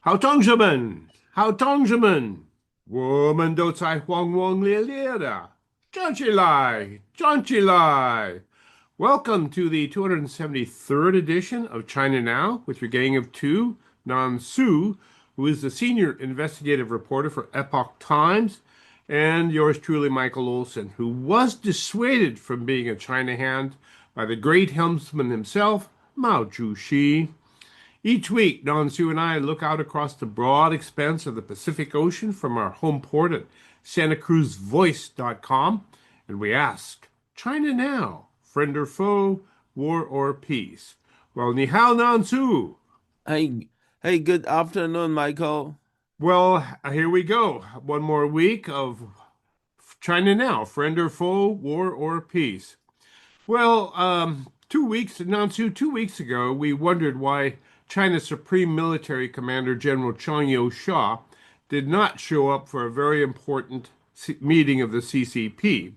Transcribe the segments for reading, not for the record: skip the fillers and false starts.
好，同学们，好，同学们，我们都在轰轰烈烈的，站起来，站起来！Welcome to the 273rd edition of China Now with your gang of two, Nan Su, who is the senior investigative reporter for Epoch Times, and yours truly, Michael Olson, who was dissuaded from being a China hand by the great helmsman himself, Mao Zedong. Each week, Don Sue and I look out across the broad expanse of the Pacific Ocean from our home port at SantaCruzVoice.com, and we ask, China now, friend or foe, war or peace? Well, ni hao, Nan Su. Hey, hey, good afternoon, Michael. Well, here we go. One more week of China now, friend or foe, war or peace. Well, 2 weeks, Nansu, 2 weeks ago, we wondered why China's Supreme Military Commander General Zhang Youxie did not show up for a very important meeting of the CCP.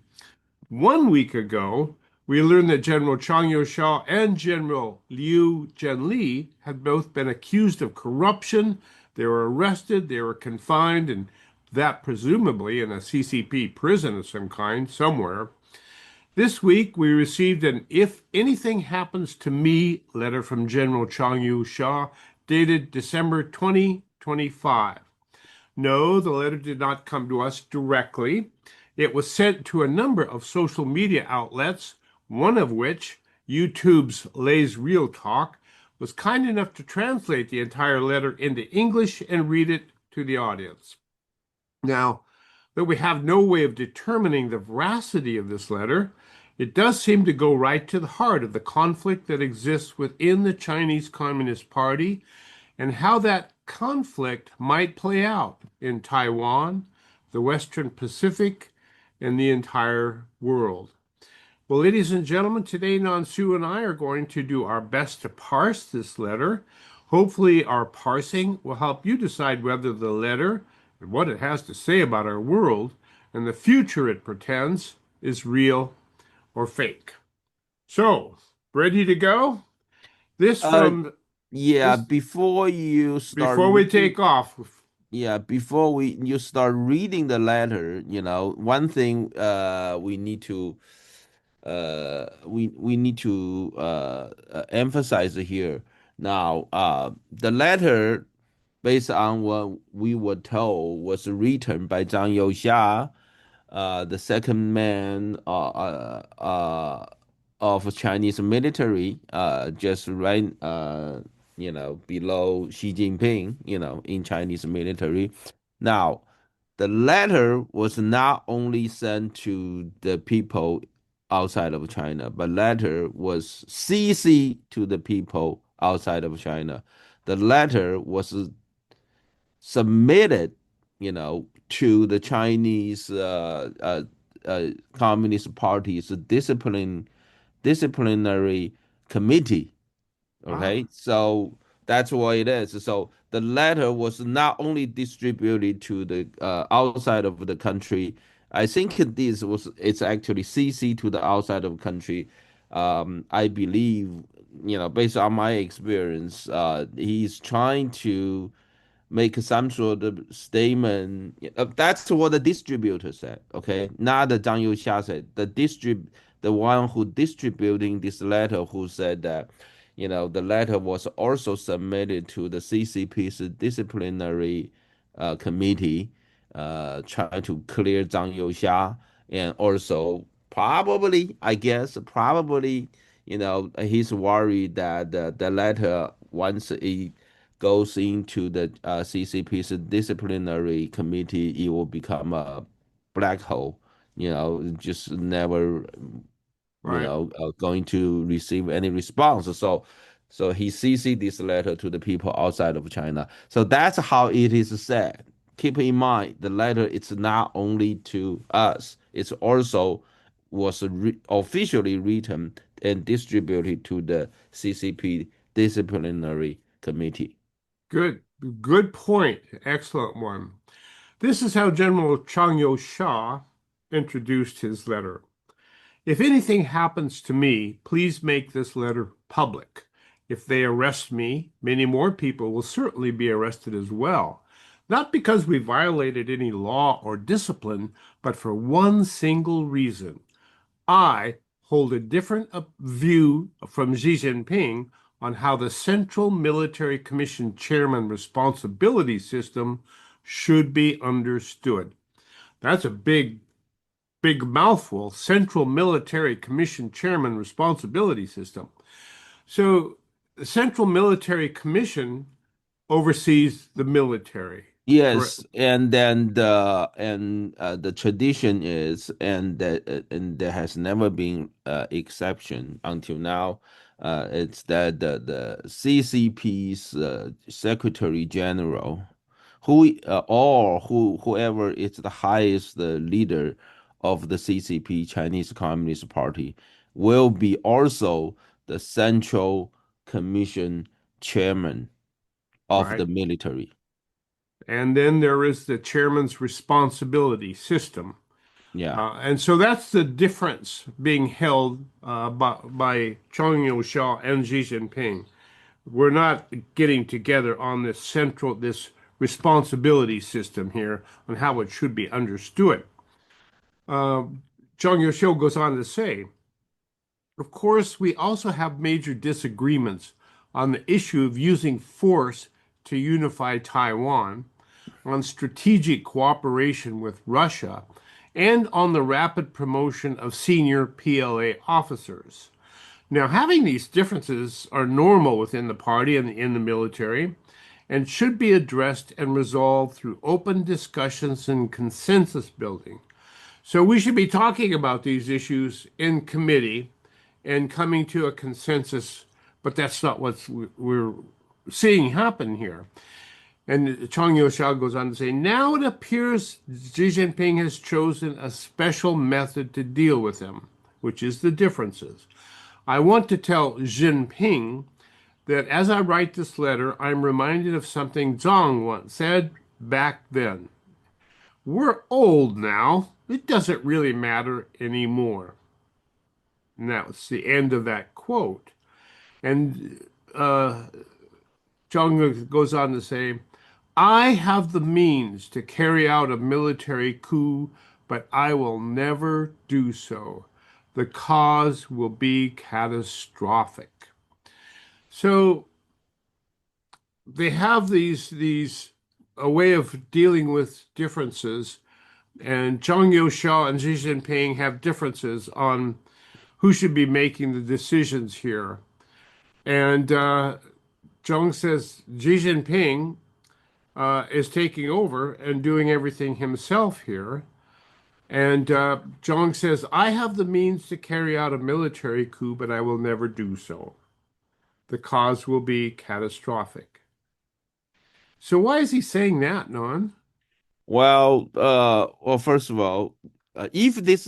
1 week ago, we learned that General Zhang Youxie and General Liu Zhenli had both been accused of corruption. They were arrested, they were confined, and that presumably in a CCP prison of some kind somewhere. This week, we received an "If anything happens to me" letter from General Chang Yu-sha, dated December 2025. No, the letter did not come to us directly. It was sent to a number of social media outlets, one of which, YouTube's Lay's Real Talk, was kind enough to translate the entire letter into English and read it to the audience. Now, though we have no way of determining the veracity of this letter, it does seem to go right to the heart of the conflict that exists within the Chinese Communist Party and how that conflict might play out in Taiwan, the Western Pacific, and the entire world. Well, ladies and gentlemen, today Nansu and I are going to do our best to parse this letter. Hopefully, our parsing will help you decide whether the letter and what it has to say about our world and the future it pretends is real or fake. So, ready to go? This Uh, from yeah, this before you start before we reading, take off. before we you start reading the letter, one thing we need to emphasize here. Now, the letter, based on what we were told, was written by Zhang Youxia, the second man of Chinese military, just right, below Xi Jinping, in Chinese military. Now, the letter was not only sent to the people outside of China, but letter was CC to the people outside of China. The letter was submitted, to the Chinese Communist Party's disciplinary committee. Okay, Ah, so that's what it is. So the letter was not only distributed to the outside of the country. I think it's actually CC to the outside of the country. I believe, based on my experience, he's trying to make some sort of statement. That's what the distributor said. Okay, not the Zhang Youxia said. The one who distributing this letter, who said that, the letter was also submitted to the CCP's disciplinary committee, trying to clear Zhang Youxia, and also probably, I guess, probably, he's worried that the letter, once it goes into the CCP's disciplinary committee, it will become a black hole. Just never, right. going to receive any response. So he CC'd this letter to the people outside of China. So that's how it is said. Keep in mind, the letter it's not only to us; it's also was officially written and distributed to the CCP disciplinary committee. Good. Good point. Excellent one. This is how General Chang Yo-sha introduced his letter. If anything happens to me, please make this letter public. If they arrest me, many more people will certainly be arrested as well. Not because we violated any law or discipline, but for one single reason. I hold a different view from Xi Jinping on how the Central Military Commission Chairman responsibility system should be understood. That's a big mouthful. Central Military Commission Chairman responsibility system. So the Central Military Commission oversees the military, correct? Yes, and then the tradition is, and there has never been exception until now. It's that the CCP's Secretary General, whoever is the highest leader of the CCP, Chinese Communist Party, will be also the Central Commission Chairman of the Right. military. And then there is the chairman's responsibility system. Yeah. And so that's the difference being held by Zhang Youxie and Xi Jinping. We're not getting together on this responsibility system here on how it should be understood. Uh, Zhang Youxie goes on to say, of course, we also have major disagreements on the issue of using force to unify Taiwan, on strategic cooperation with Russia, and on the rapid promotion of senior PLA officers. Now, having these differences are normal within the party and in the military and should be addressed and resolved through open discussions and consensus building. So we should be talking about these issues in committee and coming to a consensus, but that's not what we're seeing happen here. And Chang Youxiao goes on to say, now it appears Xi Jinping has chosen a special method to deal with them, which is the differences. I want to tell Jinping that as I write this letter, I'm reminded of something Zhang once said back then. We're old now. It doesn't really matter anymore. And that's the end of that quote. And Zhang goes on to say, I have the means to carry out a military coup, but I will never do so. The cause will be catastrophic. So they have these a way of dealing with differences, and Zhang Youxiao and Xi Jinping have differences on who should be making the decisions here. And Zhang says Xi Jinping is taking over and doing everything himself here. And Zhang says, I have the means to carry out a military coup, but I will never do so. The cause will be catastrophic. So why is he saying that, Non? Well, first of all, if this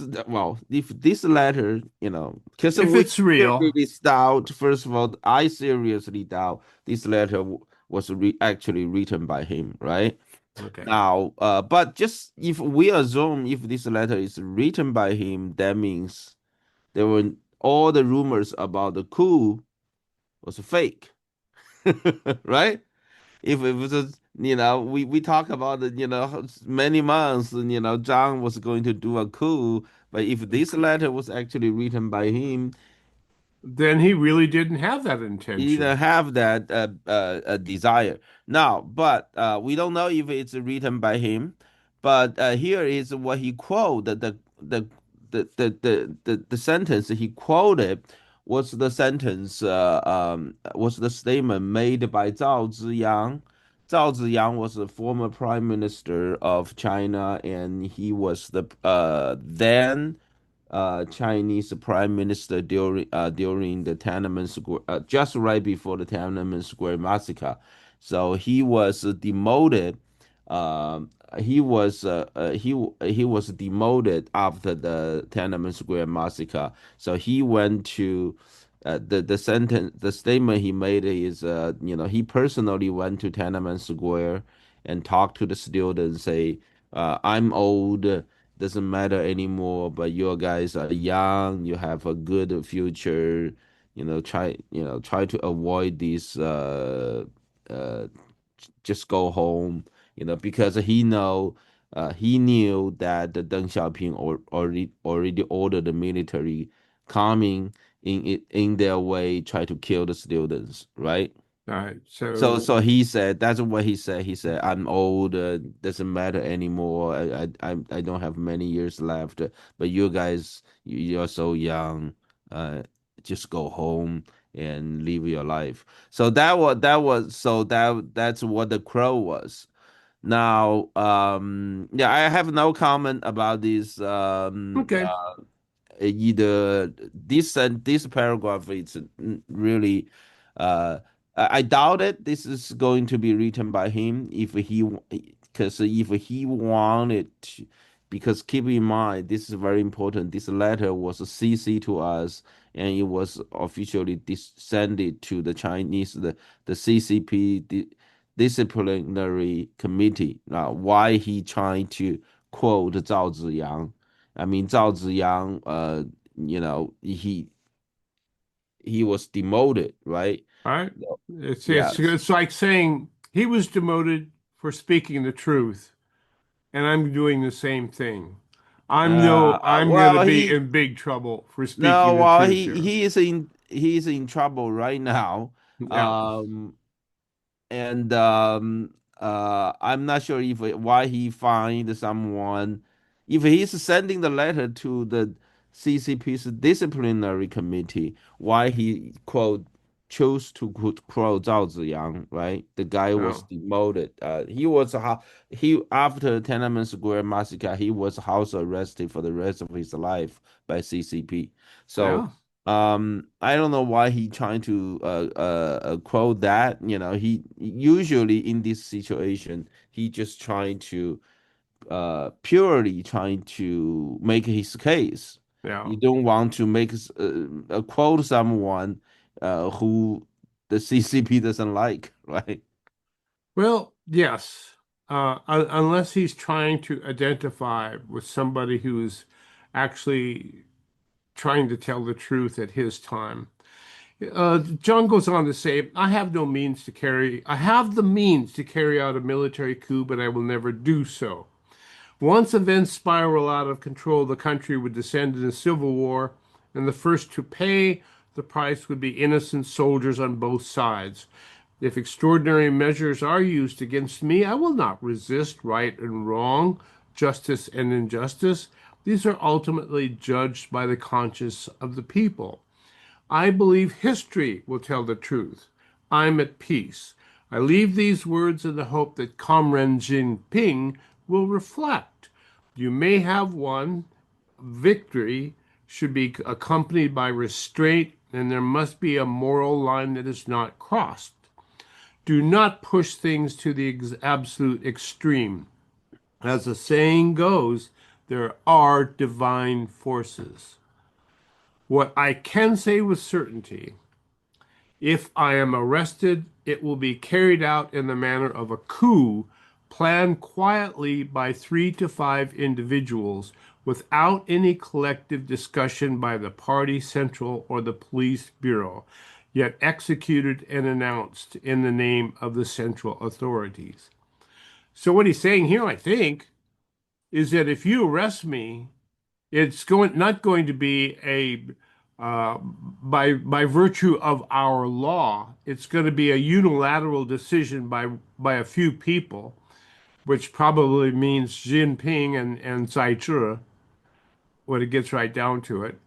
letter, because If we it's real, seriously doubt, first of all, I seriously doubt this letter was actually written by him, right? okay. Now, but just if we assume if this letter is written by him, that means there were all the rumors about the coup was fake, right? If it was we talk about it, many months, Zhang was going to do a coup, but if this letter was actually written by him, Then he really didn't have that he intention. didn't have that desire now. But we don't know if it's written by him. But here is what he quoted. The sentence he quoted was the statement made by Zhao Ziyang. Zhao Ziyang was the former prime minister of China, and he was the then Chinese prime minister during the Tiananmen Square, just right before the Tiananmen Square massacre. So he was demoted. He was demoted after the Tiananmen Square massacre. So he went to the statement he made is he personally went to Tiananmen Square and talked to the students, say, I'm old, doesn't matter anymore, but you guys are young, you have a good future. try to avoid these uh just go home, because he knew that the Deng Xiaoping already ordered the military coming in their way, try to kill the students, right? All right. So So, he said that's what he said. He said, "I'm old. Doesn't matter anymore. I don't have many years left. But you guys, you're so young. Uh, just go home and live your life." So that's what the crow was. Now, yeah, I have no comment about this. okay. Either this paragraph is really I doubt it this is going to be written by him if he because if he wanted to, because keep in mind this is very important, this letter was a CC to us and it was officially sent to the Chinese the CCP disciplinary committee. Now why he trying to quote Zhao Ziyang? I mean, Zhao Ziyang, he was demoted, right? All right. No. It's Yes. it's like saying he was demoted for speaking the truth, and I'm doing the same thing. I'm going to Well, be in big trouble for no, speaking the well, truth here. he is in trouble right now. Yeah. Um, and I'm not sure if why he find someone, if he's sending the letter to the CCP's disciplinary committee, why he quote chose to quote Zhao Ziyang, right? The guy was Oh, demoted. He after Tiananmen Square massacre, he was house arrested for the rest of his life by CCP. So yeah. I don't know why he trying to quote that. He usually in this situation he just trying to purely trying to make his case. Yeah. You don't want to make quote someone who the CCP doesn't like, right? Well, yes. Unless he's trying to identify with somebody who's actually trying to tell the truth at his time. John goes on to say, I have the means to carry out a military coup, but I will never do so. Once events spiral out of control, the country would descend into civil war, and the first to pay the price would be innocent soldiers on both sides. If extraordinary measures are used against me, I will not resist right and wrong, justice and injustice. These are ultimately judged by the conscience of the people. I believe history will tell the truth. I'm at peace. I leave these words in the hope that Comrade Jinping will reflect. You may have won. Victory should be accompanied by restraint, and there must be a moral line that is not crossed. Do not push things to the absolute extreme. As the saying goes, there are divine forces. What I can say with certainty, if I am arrested, it will be carried out in the manner of a coup planned quietly by 3 to 5 individuals without any collective discussion by the party central or the police bureau, yet executed and announced in the name of the central authorities. So what he's saying here, I think, is that if you arrest me, it's going not going to be a by virtue of our law. It's going to be a unilateral decision by a few people, which probably means Jinping and Tsai when it gets right down to it.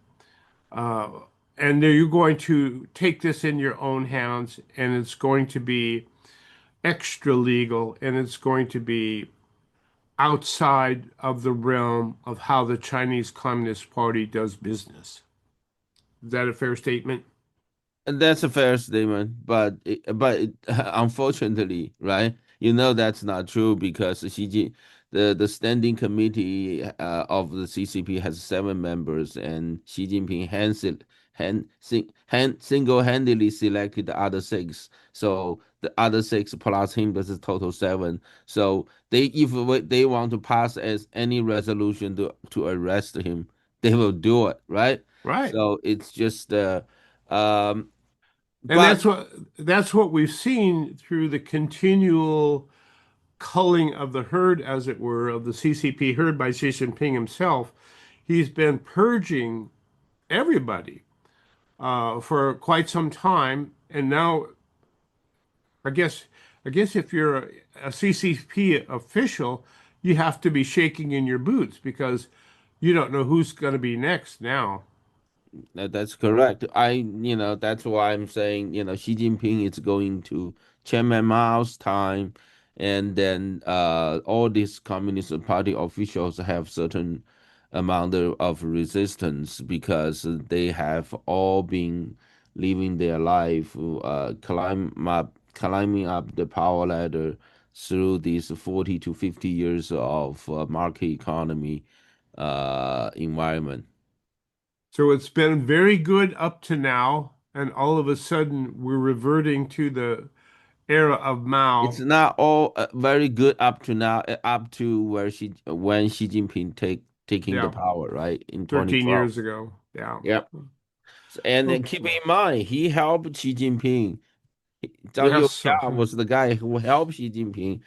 Uh, and you're going to take this in your own hands, and it's going to be extra legal, and it's going to be outside of the realm of how the Chinese Communist Party does business. Is that a fair statement? And that's a fair statement, unfortunately, right? That's not true because the standing committee of the CCP has 7 members, and Xi Jinping single-handedly selected the other 6. So the other 6 plus him, this is total 7. So they want to pass as any resolution to arrest him, they will do it, right? Right. So it's just Um, And but that's what we've seen through the continual culling of the herd, as it were, of the CCP herd by Xi Jinping himself. He's been purging everybody for quite some time, and now I guess I guess if you're a CCP official, you have to be shaking in your boots because you don't know who's going to be next now. That's correct. That's why I'm saying, Xi Jinping is going to Chairman Mao's time, and then all these Communist Party officials have certain amount of resistance because they have all been living their life, climbing up the power ladder through these 40 to 50 years of market economy environment. So it's been very good up to now, and all of a sudden we're reverting to the era of It's Mao not all very good up to now, up to when Xi Jinping taking the yeah, power, right, in 13 2012. years ago. Yeah. Yep. And then keep Okay. in mind, he helped Xi Jinping. Zhang Yes. Youxie was the guy who helped Xi Jinping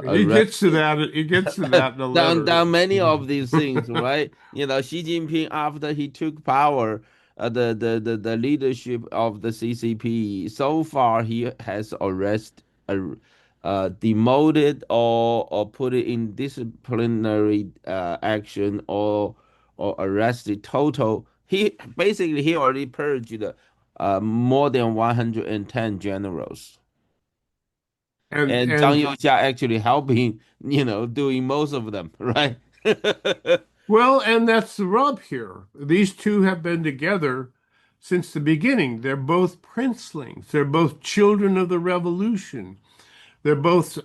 He arrest gets to that. He gets to that in the letter. done many of these things, right? Xi Jinping after he took power, the leadership of the CCP. So far, he has demoted or put it in disciplinary action or arrested total. He already purged more than 110 generals. And And Zhang and Youxia actually helping, doing most of them, right? well, and that's the rub here. These two have been together since the beginning. They're both princelings. They're both children of the revolution. They're both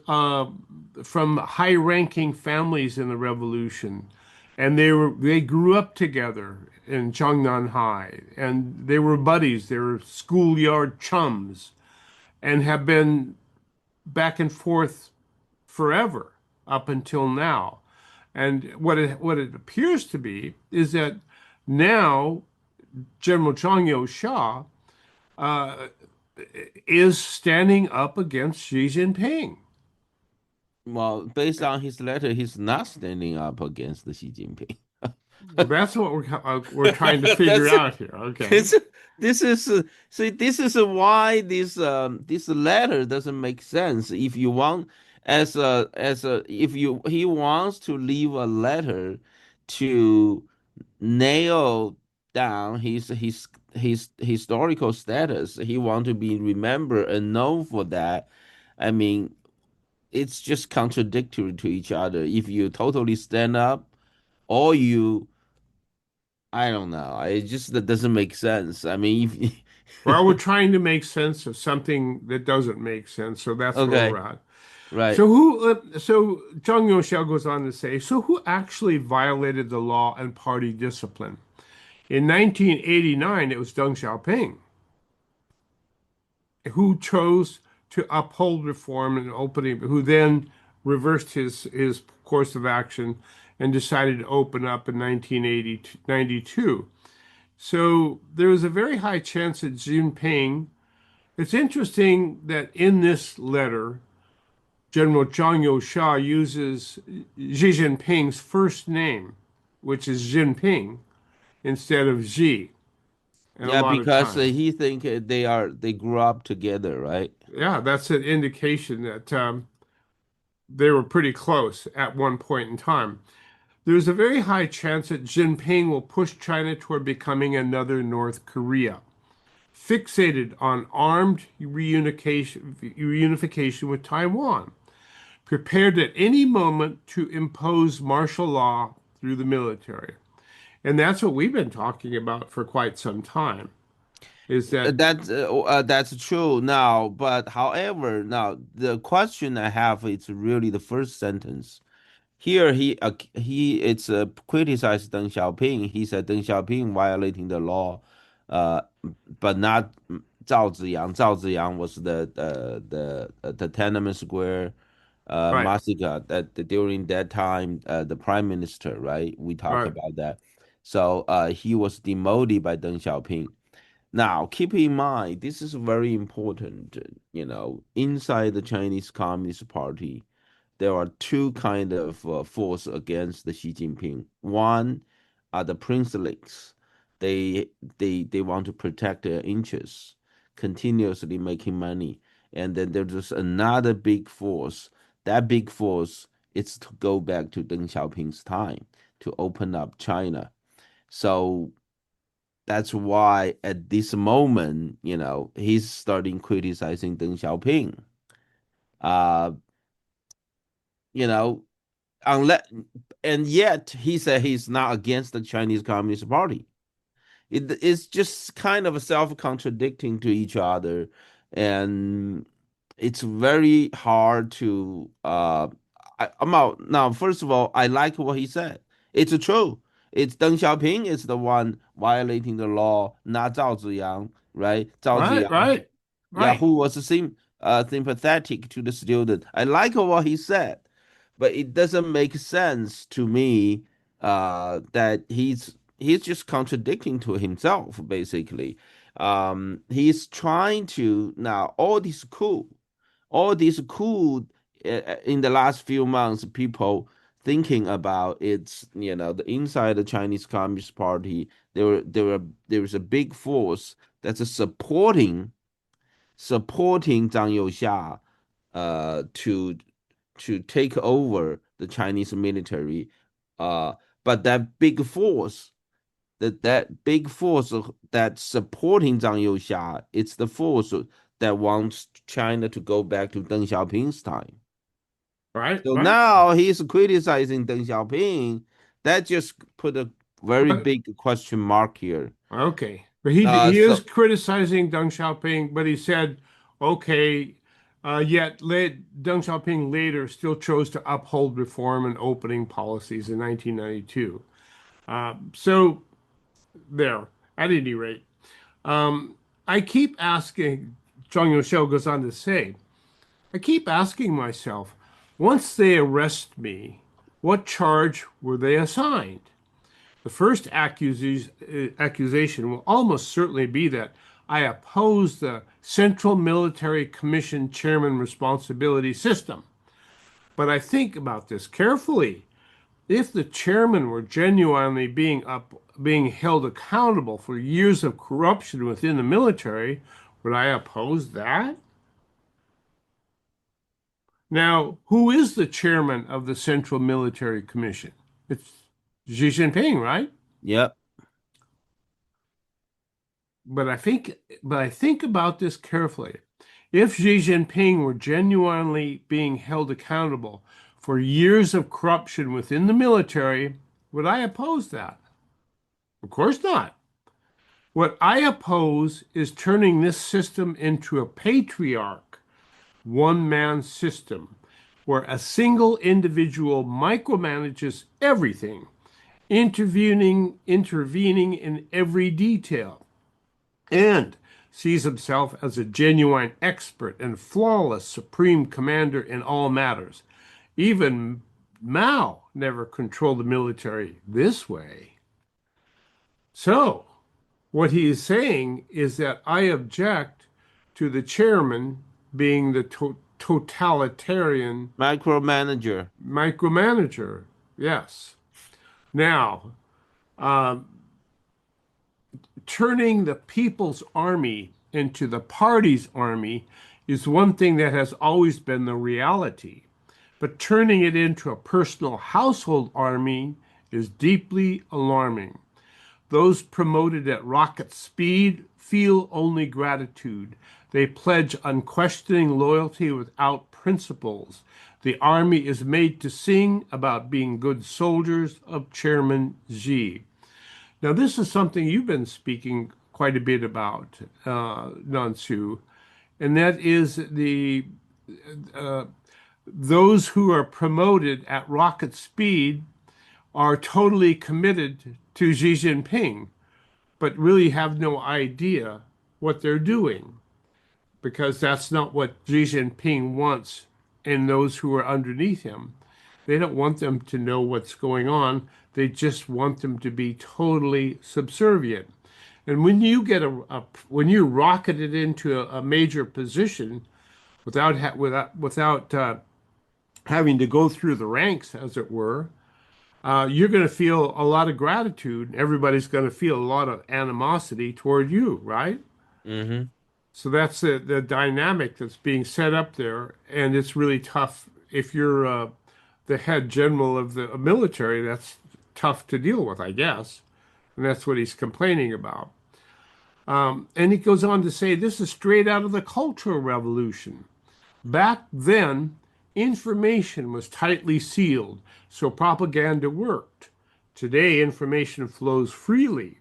from high-ranking families in the revolution, and they grew up together in Changnan High, and they were buddies. They were schoolyard chums, and have been back and forth forever up until now. And what it appears to be is that now General Zhang Youxia uh, is standing up against Xi Jinping. Well, based on his letter, he's not standing up against the Xi Jinping. Well, that's what we're trying to figure That's out here. Okay. this this is see this is why this letter doesn't make sense. If you want as a if you he wants to leave a letter to nail down his historical status, he want to be remembered and known for that. I mean, it's just contradictory to each other. If you totally stand up, or I don't know. It just that doesn't make sense. I mean, Well, we're if trying to make sense of something that doesn't make sense. So that's where we're okay, at. right. So Zhang Youxiao goes on to say, so who actually violated the law and party discipline? In 1989, it was Deng Xiaoping who chose to uphold reform and opening, who then reversed his course of action and decided to open up in 1992. So there was a very high chance that Jinping. It's interesting that in this letter, General Zhang Youxia uses Xi Jinping's first name, which is Jinping, instead of Xi, and a Yeah, lot of because time. he think they grew up together, right? Yeah, that's an indication that they were pretty close at one point in time. There's a very high chance that Jinping will push China toward becoming another North Korea, fixated on armed reunification with Taiwan, prepared at any moment to impose martial law through the military. And that's what we've been talking about for quite some time, is that, That's true now, but however, now the question I have is really the first sentence. Here he it's criticized Deng Xiaoping. He said Deng Xiaoping violating the law, uh, but not Zhao Ziyang. Zhao Ziyang was the Tiananmen Square right, massacre that during that time the prime minister, right? We talk right. about that. So he was demoted by Deng Xiaoping. Now, keep in mind, this is very important. Inside the Chinese Communist Party, there are two kind of force against the Xi Jinping. One are the princelings. They they want to protect their interests, continuously making money. And then there's another big force. That big force is to go back to Deng Xiaoping's time to open up China. So that's why at this moment, he's starting criticizing Deng Xiaoping. Uh, you know, unless and yet he said he's not against the Chinese Communist Party. It's just kind of self-contradicting to each other, and it's very hard to I'm out now. First of all, I like what he said. It's true. It's Deng Xiaoping is the one violating the law, not Zhao Ziyang, right? Zhao Right, Ziyang, right, yeah, right. who was sympathetic to the student. I like what he said, but it doesn't make sense to me that he's just contradicting to himself basically. He's trying to now all these cool in the last few months people thinking about it's the inside the Chinese Communist Party there was a big force that's supporting Zhang Youxia to take over the Chinese military. Uh, but that big force that's supporting Zhang Youxia, it's the force that wants China to go back to Deng Xiaoping's time. Right, So right. now he's criticizing Deng Xiaoping. That just put a very But big question mark here. okay, but he is So criticizing Deng Xiaoping, but he said, okay, Deng Xiaoping later still chose to uphold reform and opening policies in 1992. So there, at any rate, I keep asking. Zhang Youxiao goes on to say, I keep asking myself, once they arrest me, what charge were they assigned? The first accusation will almost certainly be that I oppose the Central Military Commission Chairman responsibility system. But I think about this carefully. If the chairman were genuinely being held accountable for years of corruption within the military, would I oppose that? Now, who is the chairman of the Central Military Commission? It's Xi Jinping, right? yep, But I think about this carefully. If Xi Jinping were genuinely being held accountable for years of corruption within the military, would I oppose that? Of course not. What I oppose is turning this system into a patriarch, one man system, where a single individual micromanages everything, intervening in every detail, and sees himself as a genuine expert and flawless supreme commander in all matters. Even Mao never controlled the military this way. So, what he is saying is that I object to the chairman being the totalitarian micromanager. micromanager. Yes. Now, turning the people's army into the party's army is one thing that has always been the reality. But turning it into a personal household army is deeply alarming. Those promoted at rocket speed feel only gratitude. They pledge unquestioning loyalty without principles. The army is made to sing about being good soldiers of Chairman Xi. Now, this is something you've been speaking quite a bit about, Nansu, and that is those who are promoted at rocket speed are totally committed to Xi Jinping, but really have no idea what they're doing because that's not what Xi Jinping wants in those who are underneath him. They don't want them to know what's going on. They just want them to be totally subservient. And when you get when you're rocketed into a major position without having to go through the ranks, as it were, you're going to feel a lot of gratitude. Everybody's going to feel a lot of animosity toward you, right? Mm-hmm. So that's the dynamic that's being set up there, and it's really tough if you're the head general of the military. That's tough to deal with, I guess, and that's what he's complaining about. And he goes on to say this is straight out of the Cultural Revolution. Back then, information was tightly sealed, so propaganda worked. Today, information flows freely.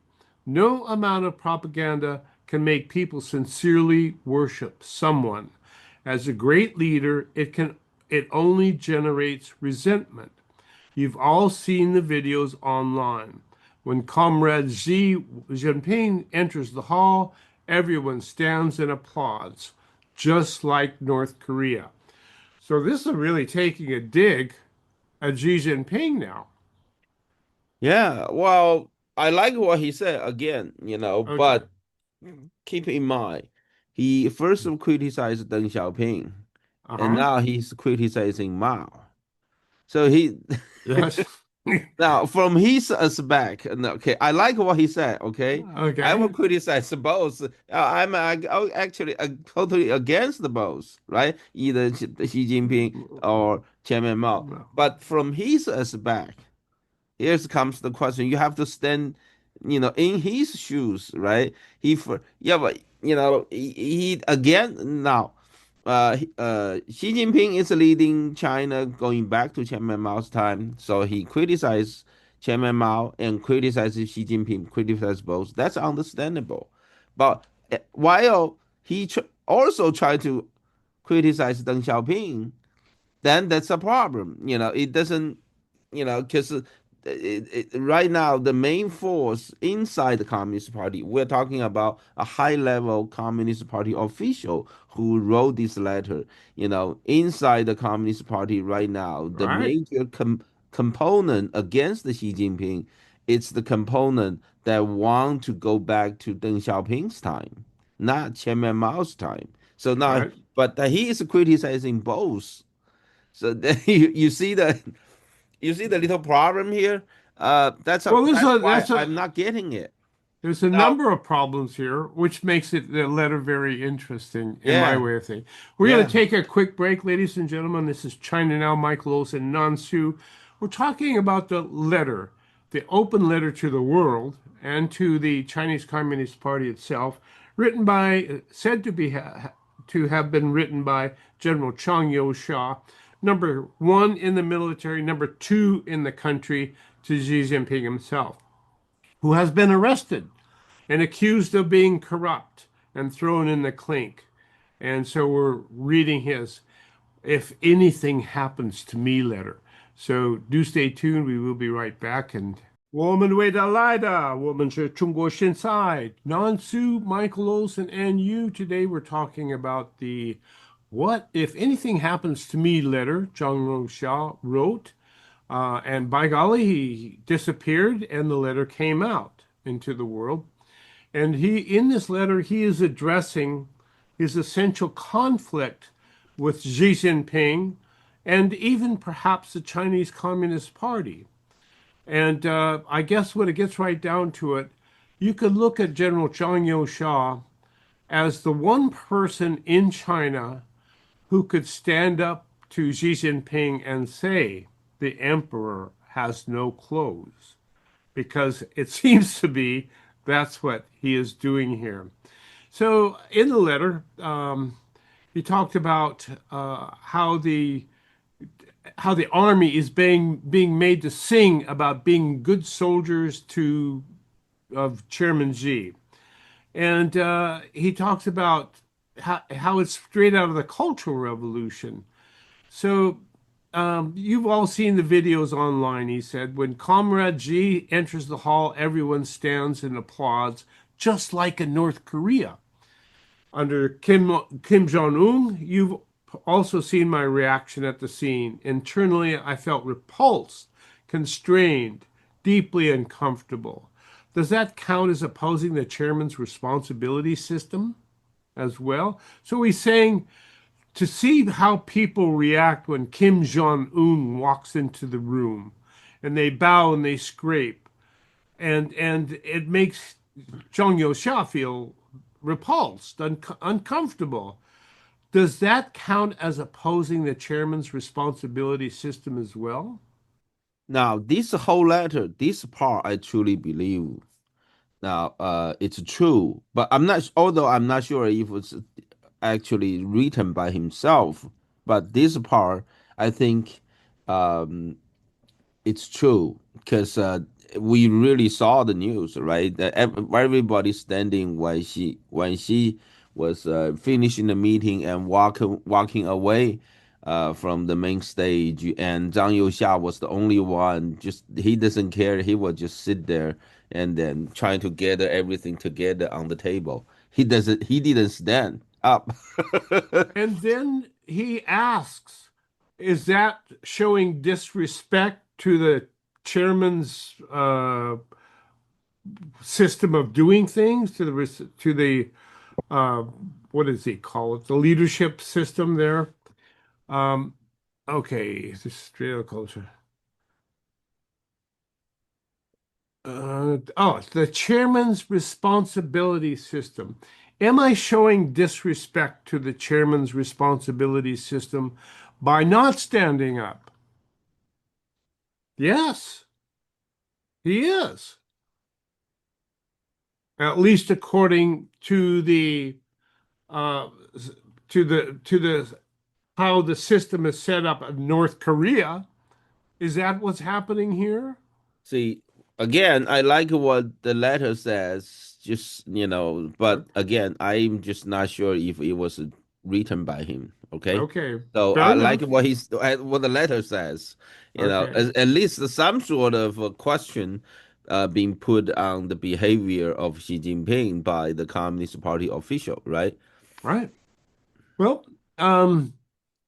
No amount of propaganda can make people sincerely worship someone. As a great leader, it only generates resentment. You've all seen the videos online. When Comrade Xi Jinping enters the hall, everyone stands and applauds, just like North Korea. So this is really taking a dig at Xi Jinping now. Yeah, well, I like what he said again, Okay. but keep in mind, he first criticized Deng Xiaoping, and Uh-huh. now he's criticizing Mao. So he Yes. now from his aspect, and okay, I like what he said. Okay, I will Okay. criticize both. I'm actually totally against the both, right? Either Xi Jinping or Chairman Mao. But from his aspect. Here comes the question. You have to stand, in his shoes, right? Yeah, but he again now. Xi Jinping is leading China going back to Chairman Mao's time, so he criticized Chairman Mao and criticizes Xi Jinping, criticizes both. That's understandable, but while he also tried to criticize Deng Xiaoping, then that's a problem. It doesn't, because right now the main force inside the Communist Party, we're talking about a high-level Communist Party official who wrote this letter. Inside the Communist Party right now, the Right. major component against the Xi Jinping, it's the component that want to go back to Deng Xiaoping's time, not Chairman Mao's time. So now, Right. but he is criticizing both. So then you see the little problem here. Well, That's why that's a I'm not getting it. there's a Now, number of problems here, which makes the letter very interesting in my yeah, way of thinking. We're going to yeah. take a quick break, ladies and gentlemen. This is China Now, Michael Olson, Nan Su. We're talking about the letter, the open letter to the world and to the Chinese Communist Party itself, written by, said to be to have been written by General Chang Youxie, number one in the military, number two in the country, to Xi Jinping himself, who has been arrested and accused of being corrupt and thrown in the clink. And so we're reading his "If Anything Happens to Me" letter. So do stay tuned. We will be right back. And 我们为的来的，我们是中国现在。Nansu, Michael Olson, and you. Today we're talking about the "What If Anything Happens to Me" letter Zhang Rongxia wrote. And by golly, he disappeared and the letter came out into the world. And in this letter, he is addressing his essential conflict with Xi Jinping and even perhaps the Chinese Communist Party. And I guess when it gets right down to it, you could look at General Zhang Youxia as the one person in China who could stand up to Xi Jinping and say, the emperor has no clothes, because it seems to be that's what he is doing here. So in the letter, he talked about how the army is being made to sing about being good soldiers to of Chairman Xi, and he talks about how it's straight out of the Cultural Revolution. So you've all seen the videos online, he said. When Comrade Xi enters the hall, everyone stands and applauds, just like in North Korea. Under Kim Jong-un, you've also seen my reaction at the scene. Internally, I felt repulsed, constrained, deeply uncomfortable. Does that count as opposing the chairman's responsibility system as well? So he's saying to see how people react when Kim Jong-un walks into the room and they bow and they scrape and it makes Zhang Youxia feel repulsed, uncomfortable. Does that count as opposing the chairman's responsibility system as well? Now, this whole letter, this part, I truly believe. Now, it's true, but although I'm not sure if it's actually written by himself, but this part, I think, um, it's true because we really saw the news, right? That everybody standing when she was finishing the meeting and walking away from the main stage, and Zhang Youxia was the only one. Just he doesn't care. He will just sit there and then trying to gather everything together on the table. He doesn't. He didn't stand up. And then he asks, is that showing disrespect to the chairman's system of doing things, to the uh, what does he call it? The leadership system there. Um, okay, this straight culture. Oh, the chairman's responsibility system. Am I showing disrespect to the chairman's responsibility system by not standing up? Yes, he is. At least according to the uh, to the how the system is set up in North Korea. Is that what's happening here? See, again, I like what the letter says, just, but again, I'm just not sure if it was written by him. Okay. Okay, So fair I like enough. what the letter says, Okay, at least some sort of a question being put on the behavior of Xi Jinping by the Communist Party official, right? right. Well, um,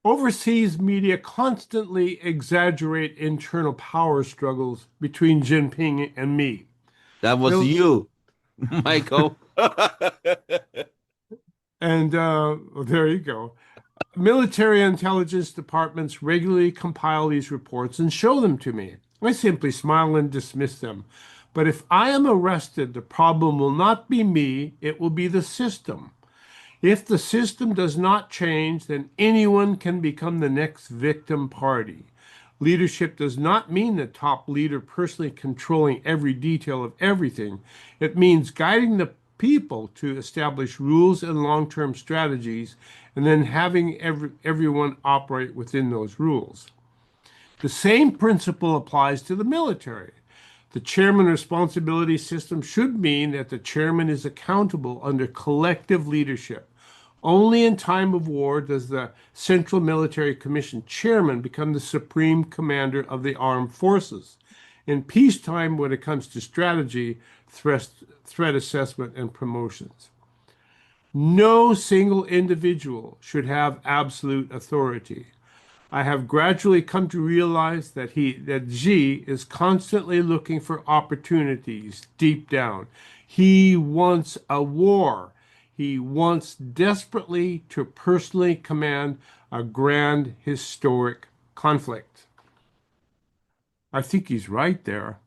overseas media constantly exaggerate internal power struggles between Jinping and me. That was Mil- you, Michael. and there you go. Military intelligence departments regularly compile these reports and show them to me. I simply smile and dismiss them. But if I am arrested, the problem will not be me, it will be the system. If the system does not change, then anyone can become the next victim party. Leadership does not mean the top leader personally controlling every detail of everything. It means guiding the people to establish rules and long term strategies and then having everyone operate within those rules. The same principle applies to the military. The chairman responsibility system should mean that the chairman is accountable under collective leadership. Only in time of war does the Central Military Commission chairman become the supreme commander of the armed forces. In peacetime, when it comes to strategy, threat assessment, and promotions, no single individual should have absolute authority. I have gradually come to realize that Xi is constantly looking for opportunities deep down. He wants a war. He wants desperately to personally command a grand historic conflict. I think he's right there.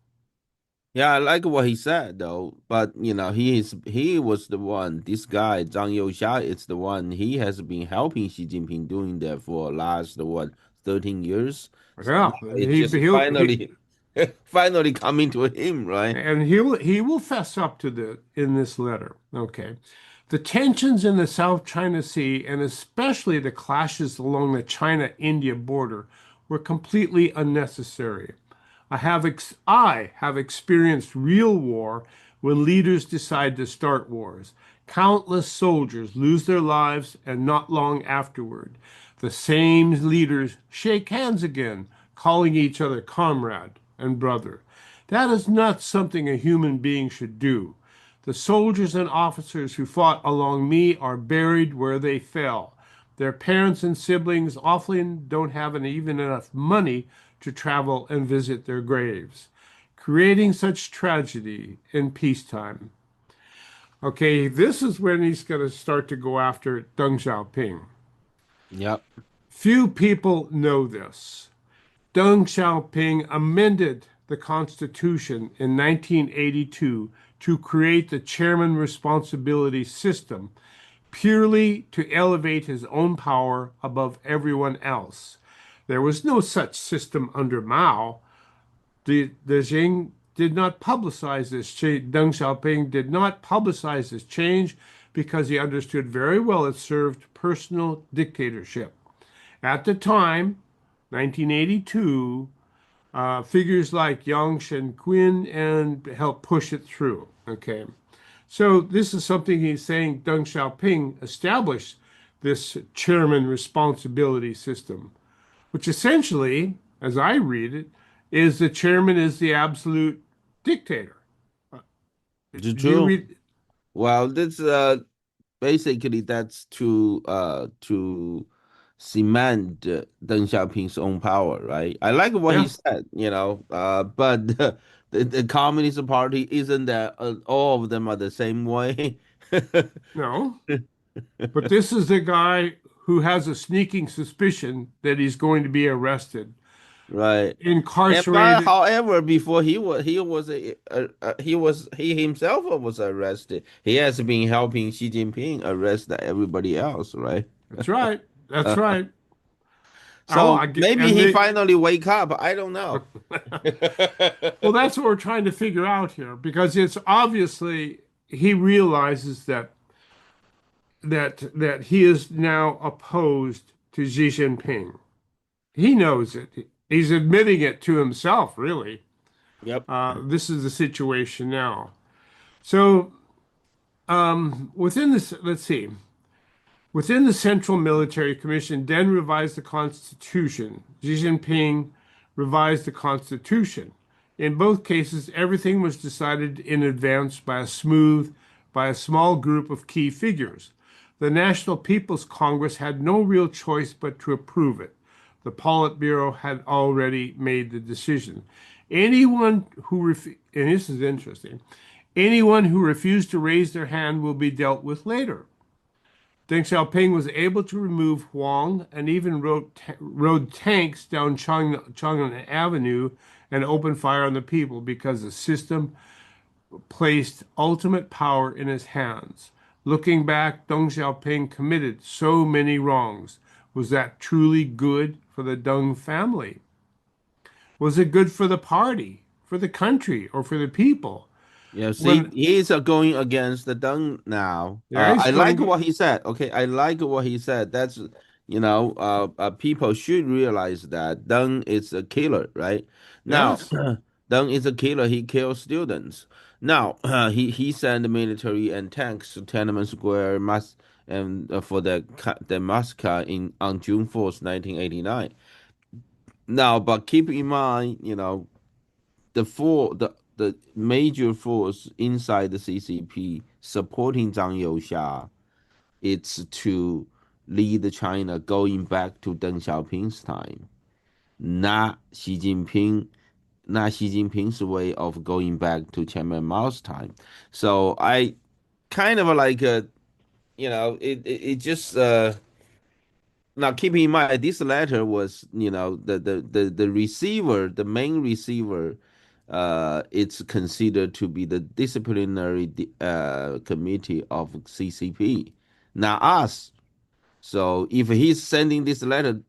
Yeah, I like what he said though, but he was the one. This guy Zhang Youxia is the one. He has been helping Xi Jinping doing that for last what 13 years. So now Yeah, it's just he finally, finally coming to him, right? and he will fess up to the in this letter. Okay. The tensions in the South China Sea and especially the clashes along the China-India border were completely unnecessary. I have experienced real war when leaders decide to start wars. Countless soldiers lose their lives, and not long afterward, the same leaders shake hands again, calling each other comrade and brother. That is not something a human being should do. The soldiers and officers who fought along me are buried where they fell. Their parents and siblings often don't have even enough money to travel and visit their graves. creating such tragedy in peacetime. Okay, this is when he's going to start to go after Deng Xiaoping. Yep. Few people know this. Deng Xiaoping amended the Constitution in 1982 to create the chairman responsibility system purely to elevate his own power above everyone else. There was no such system under Mao. The Zhang did not publicize this change. Deng Xiaoping did not publicize this change because he understood very well it served personal dictatorship. At the time, 1982, figures like Yang Shenqun and helped push it through. Okay, so this is something he's saying. Deng Xiaoping established this chairman responsibility system, which essentially, as I read it, is the chairman is the absolute dictator. It's Do you true. read? Well, this basically that's to cement Deng Xiaoping's own power, right? I like what he Yeah, said, but the Communist Party isn't that all of them are the same way, no, but this is the guy who has a sneaking suspicion that he's going to be arrested, right? And but incarcerated. however, before he himself was arrested. He has been helping Xi Jinping arrest everybody else, right? That's right. That's right. Oh, So I get, maybe and he they, finally wake up. I don't know. well, that's what we're trying to figure out here because it's obviously he realizes that he is now opposed to Xi Jinping. He knows it. He's admitting it to himself, really. Yep. This is the situation now. So, within this, let's see. Within the Central Military Commission, then revised the Constitution. Xi Jinping revised the Constitution. In both cases, everything was decided in advance by a small group of key figures. The National People's Congress had no real choice but to approve it. The Politburo had already made the decision. Anyone and this is interesting, anyone who refused to raise their hand will be dealt with later. Deng Xiaoping was able to remove Huang and even rode tanks down Chang'an Avenue and opened fire on the people because the system placed ultimate power in his hands. Looking back, Deng Xiaoping committed so many wrongs. Was that truly good for the Deng family? Was it good for the party, for the country, or for the people? Yeah, see, When, he's going against the Deng now. yeah, he's I like going, what he said. Okay, I like what he said. That's, people should realize that Deng is a killer, right? Now, yes, Deng is a killer. He kills students. Now, he sent military and tanks to Tiananmen Square and for the massacre in on June 4th, 1989. Now, but keep in mind, the major force inside the CCP supporting Zhang Youxia, it's to lead China going back to Deng Xiaoping's time, not Xi Jinping's way of going back to Chairman Mao's time. So I kind of like it just now keep in mind this letter was the receiver, the main receiver, it's considered to be the disciplinary committee of CCP, not us. So if he's sending this letter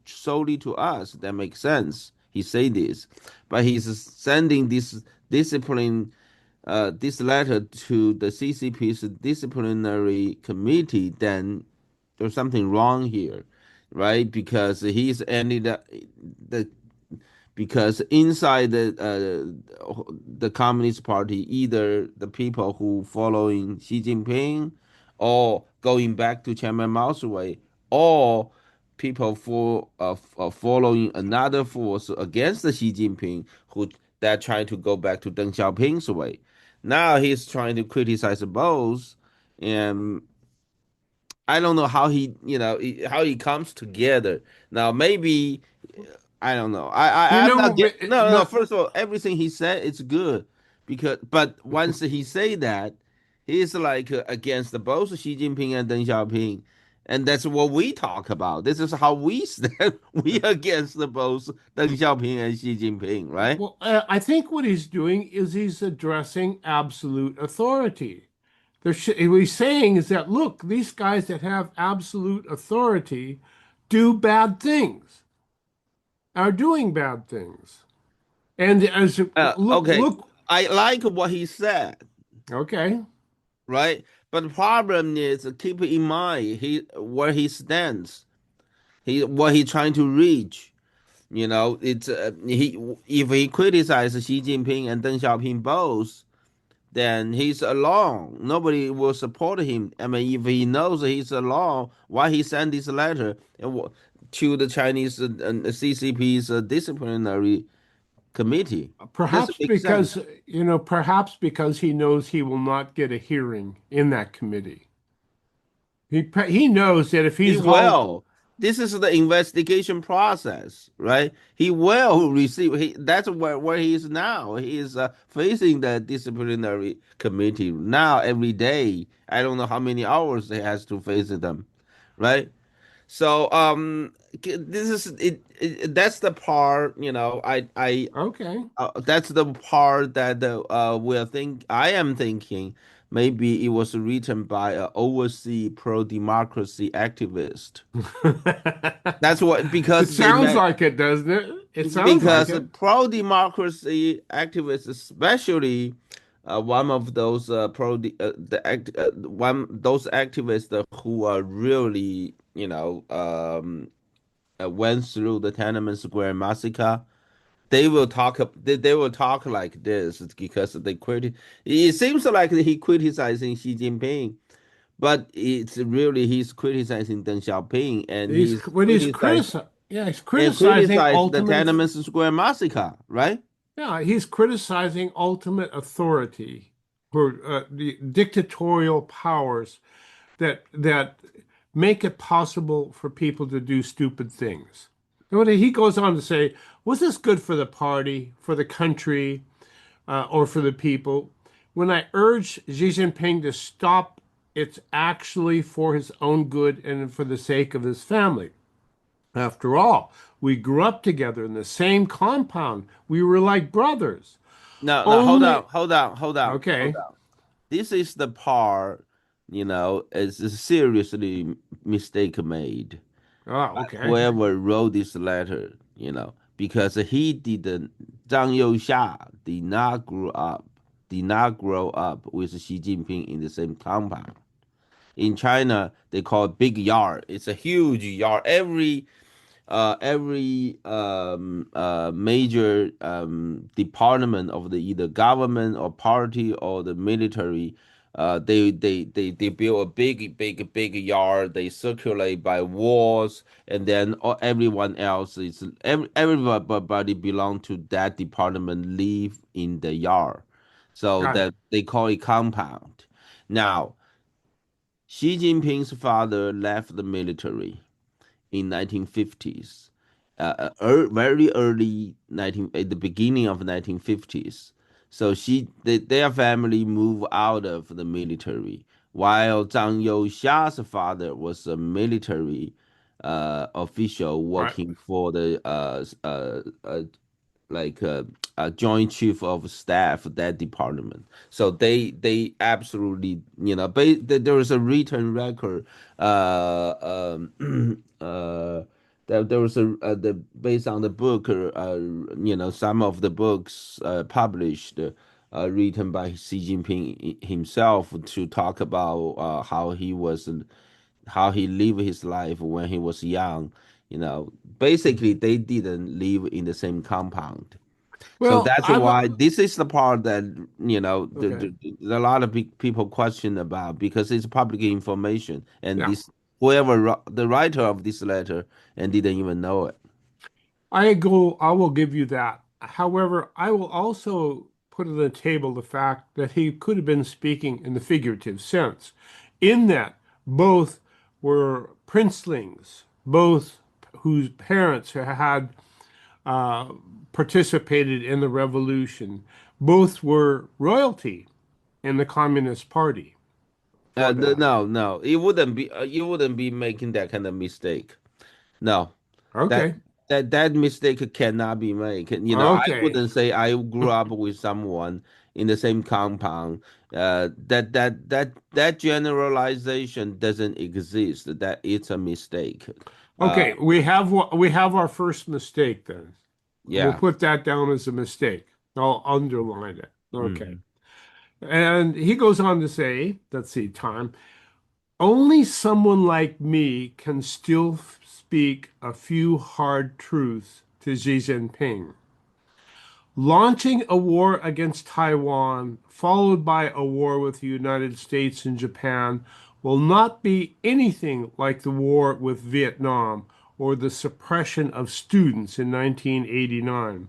solely to us, that makes sense. He say this, but he's sending this letter to the CCP's disciplinary committee. Then there's something wrong here, right? Because he's ended up the because inside the Communist Party, either the people who following Xi Jinping, or going back to Chairman Mao's way, or people following another force against the Xi Jinping who that trying to go back to Deng Xiaoping's way. Now he's trying to criticize both, and I don't know how he comes together. Now maybe I don't know. You I'm not know, get no, no. no, First of all, everything he said is good because, but once he say that, he's like against both Xi Jinping and Deng Xiaoping, and that's what we talk about. This is how we stand. We against both Deng Xiaoping and Xi Jinping, right? well, I think what he's doing is he's addressing absolute authority. What he's saying is that, look, these guys that have absolute authority do bad things, are doing bad things. And as Okay, look, I like what he said, okay, right? But the problem is keep in mind where he stands, what he trying to reach. You know, it's he if he criticizes Xi Jinping and Deng Xiaoping both, then he's alone. Nobody will support him. I mean, if he knows he's alone, why he sent this letter to the Chinese CCP's disciplinary committee? Doesn't perhaps make sense. because, perhaps because he knows he will not get a hearing in that committee. He knows that if He he's hauled, will. This is the investigation process, right? He will receive. That's where he is now. He is facing the disciplinary committee now every day. I don't know how many hours he has to face them, right? So this is that's the part. okay. That's the part that I am thinking maybe it was written by an overseas pro-democracy activist. That's what It because they sounds met like it, doesn't it? It sounds like because it. pro-democracy activists, especially one of those the act one those activists who are really went through the Tiananmen Square massacre. They will talk like this because they criti it seems like he criticizing Xi Jinping, but it's really he's criticizing Deng Xiaoping and He's when he's criticizing, yeah, he's criticizing criticize the ultimate. Tiananmen Square massacre, right? Yeah, he's criticizing ultimate authority for the dictatorial powers that make it possible for people to do stupid things. And what he goes on to say, was this good for the party, for the country, or for the people? When I urge Xi Jinping to stop, it's actually for his own good and for the sake of his family. After all, we grew up together in the same compound. We were like brothers. No, no, hold on, Only, hold on, hold on, hold okay. on. This is the part, is a seriously mistake made. Oh, okay. Whoever wrote this letter, because Zhang Youxia did not grow up with Xi Jinping in the same compound. In China, they call it big yard. It's a huge yard. Every major department of the either government or party or the military, they build a big yard. They circulate by walls, and then everyone else everybody belong to that department live in the yard, so Got it. that they call it compound. Now, Xi Jinping's father left the military in 1950s, very early 19 at the beginning of 1950s. So their family moved out of the military, while Zhang Youxia's father was a military official Right. working for the like a joint chief of staff of that department. So they absolutely there was a written record that there was the based on the book some of the books published written by Xi Jinping himself to talk about how he lived his life when he was young. Basically they didn't live in the same compound. So Well, that's I've why this is the part that okay. a lot of big people question about because it's public information, and Yeah. this the writer of this letter and didn't even know it. I will give you that. However, I will also put on the table the fact that he could have been speaking in the figurative sense, in that both were princelings, both whose parents had uh, participated in the revolution. Both were royalty in the Communist Party for that. No, no, it wouldn't be. You wouldn't be making that kind of mistake. No, that Okay. that mistake cannot be made. I Okay. wouldn't say I grew up with someone in the same compound. That generalization doesn't exist. That it's a mistake. Uh, Okay. We have our first mistake then. We'll yeah. put that down as a mistake. I'll underline it. Okay. Hmm. And he goes on to say, let's see, time. Only someone like me can still speak a few hard truths to Xi Jinping. Launching a war against Taiwan, followed by a war with the United States and Japan, will not be anything like the war with Vietnam or the suppression of students in 1989.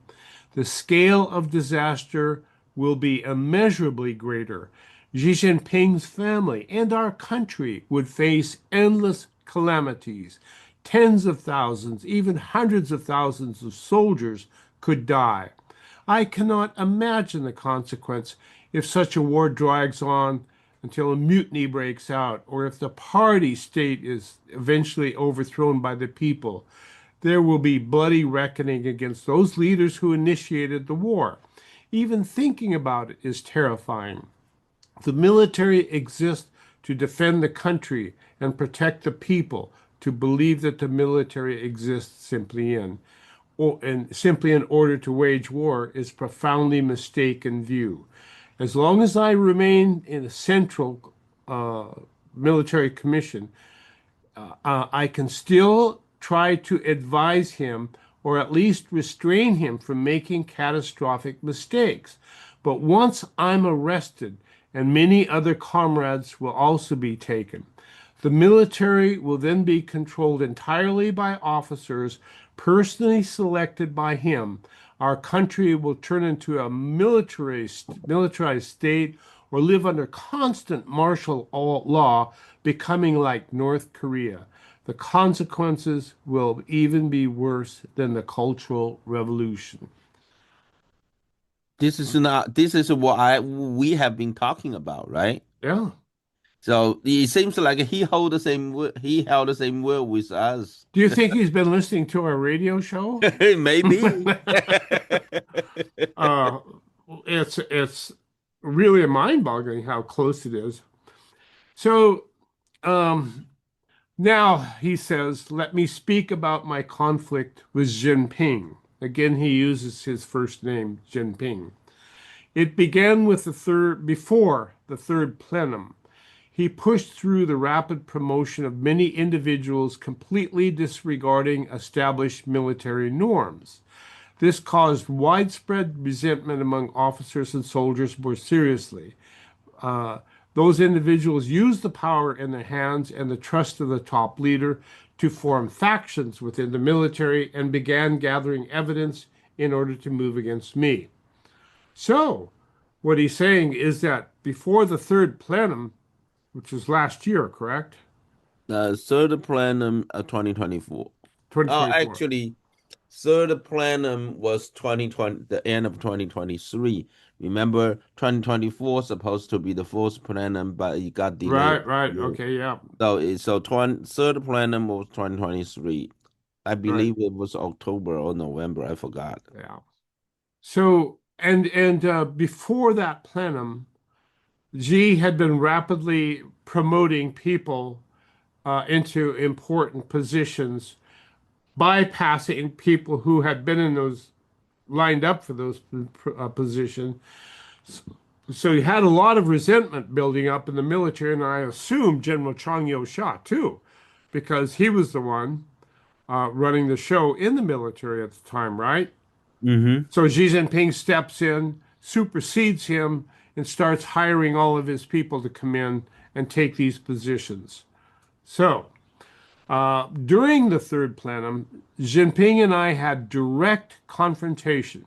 The scale of disaster will be immeasurably greater. Xi Jinping's family and our country would face endless calamities. Tens of thousands, even hundreds of thousands of soldiers could die. I cannot imagine the consequence if such a war drags on until a mutiny breaks out, or if the party state is eventually overthrown by the people. There will be bloody reckoning against those leaders who initiated the war. Even thinking about it is terrifying. The military exists to defend the country and protect the people. To believe that the military exists simply in order to wage war is profoundly mistaken view. As long as I remain in a central uh, military commission, I can still try to advise him or at least restrain him from making catastrophic mistakes. But once I'm arrested, and many other comrades will also be taken, the military will then be controlled entirely by officers personally selected by him. Our country will turn into a militarized state or live under constant martial law, becoming like North Korea. The consequences will even be worse than the Cultural Revolution. This is not. This is what I we have been talking about, right? Yeah. So it seems like he held the same word with us. Do you think he's been listening to our radio show? Maybe. uh, it's really mind-boggling how close it is. So um, now he says, "Let me speak about my conflict with Jinping." Again, he uses his first name, Jinping. It began with before the third plenum. He pushed through the rapid promotion of many individuals completely disregarding established military norms. This caused widespread resentment among officers and soldiers more seriously. Uh, those individuals used the power in their hands and the trust of the top leader to form factions within the military and began gathering evidence in order to move against me. So, what he's saying is that before the third plenum, which was last year, correct? Third plenum 2024. Oh, 2024. actually, third plenum was 2020, the end of 2023. Remember, 2024 supposed to be the fourth plenum, but it got delayed. Right, right. Okay, yeah. Third plenum was 2023. I Right. believe it was October or November. I forgot. Yeah. So, and before that plenum, Xi had been rapidly promoting people into important positions, bypassing people who had been in those lined up for those positions. So he had a lot of resentment building up in the military, and I assume General Chang Yo-sha too, because he was the one running the show in the military at the time, right? Mm-hmm. So Xi Jinping steps in, supersedes him, and starts hiring all of his people to come in and take these positions. So during the third plenum, Jinping and I had direct confrontation.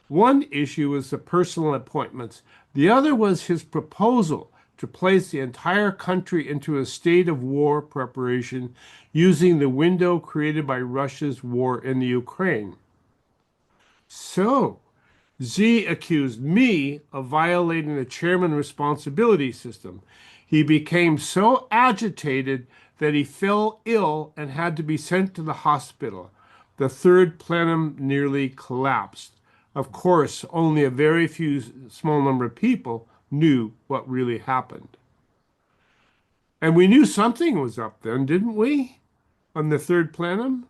One issue was the personal appointments. The other was his proposal to place the entire country into a state of war preparation using the window created by Russia's war in the Ukraine. So, Z accused me of violating the chairman responsibility system. He became so agitated that he fell ill and had to be sent to the hospital. The third plenum nearly collapsed. Of course, only a very few small number of people knew what really happened. And we knew something was up then, didn't we? On the third plenum?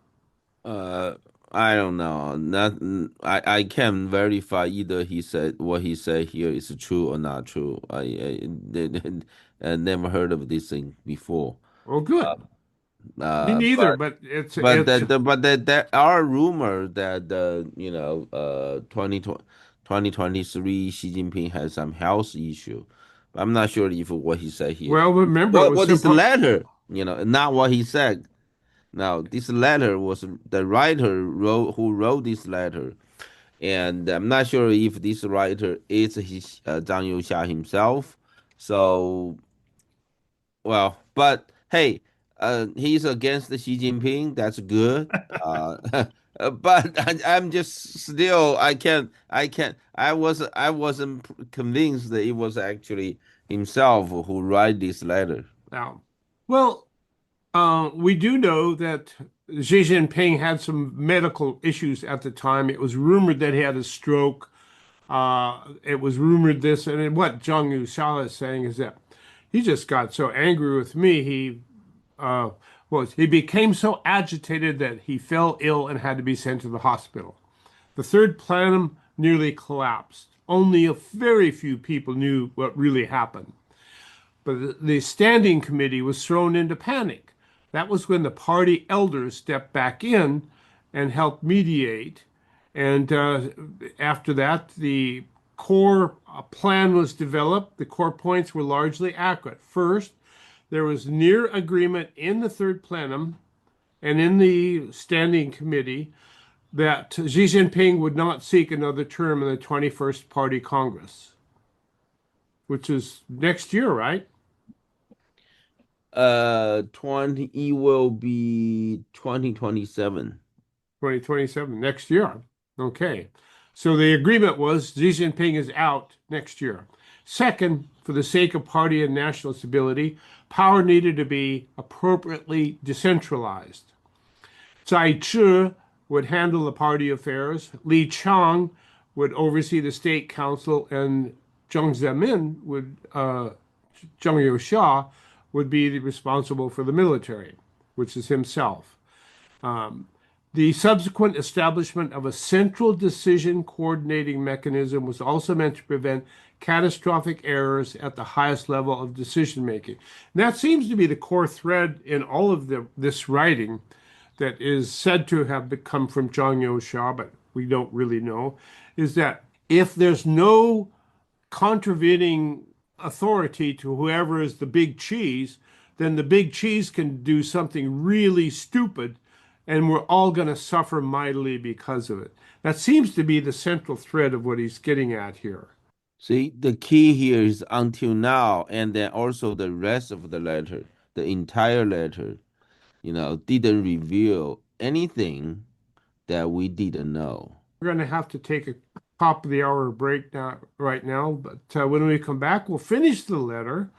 Uh, I don't know. Not, I can't verify either he said what he said here is true or not true. I never heard of this thing before. Oh, good. Me Uh, neither, but but it's but it's there are rumors that you know 2023 Xi Jinping has some health issue. I'm not sure if what he said here. well, remember it was What is the supposed. letter? You know, not what he said. Now, this letter was the writer wrote who wrote this letter, and I'm not sure if this writer is Zhang Youxia himself. So, well, but hey, he's against the Xi Jinping. That's good. But I'm just still I wasn't convinced that it was actually himself who write this letter. Now, well, we do know that Xi Jinping had some medical issues at the time. It was rumored that he had a stroke. It was rumored this, and what Zhang Youxia is saying is that he just got so angry with me. Uh, he became so agitated that he fell ill and had to be sent to the hospital. The third plenum nearly collapsed. Only a very few people knew what really happened. But the standing committee was thrown into panic. That was when the party elders stepped back in and helped mediate. And after that, the core plan was developed. The core points were largely accurate. First, there was near agreement in the third plenum and in the standing committee that Xi Jinping would not seek another term in the 21st Party Congress, which is next year, right? 20 it will be 2027. 2027, next year. Okay. So the agreement was Xi Jinping is out next year. Second, for the sake of party and national stability, power needed to be appropriately decentralized. Zai Zhi would handle the party affairs. Li Chang would oversee the state council, and Jiang Zemin would, Zhang Youxia would be responsible for the military, which is himself. The subsequent establishment of a central decision coordinating mechanism was also meant to prevent catastrophic errors at the highest level of decision making. And that seems to be the core thread in all of this writing that is said to have come from Zhang Youxia, but we don't really know, is that if there's no contravening authority to whoever is the big cheese, then the big cheese can do something really stupid and we're all going to suffer mightily because of it. That seems to be the central thread of what he's getting at here. See, the key here is until now, and then also the rest of the letter, the entire letter, you know, didn't reveal anything that we didn't know. We're going to have to take a top of the hour break now, right now, but when we come back, we'll finish the letter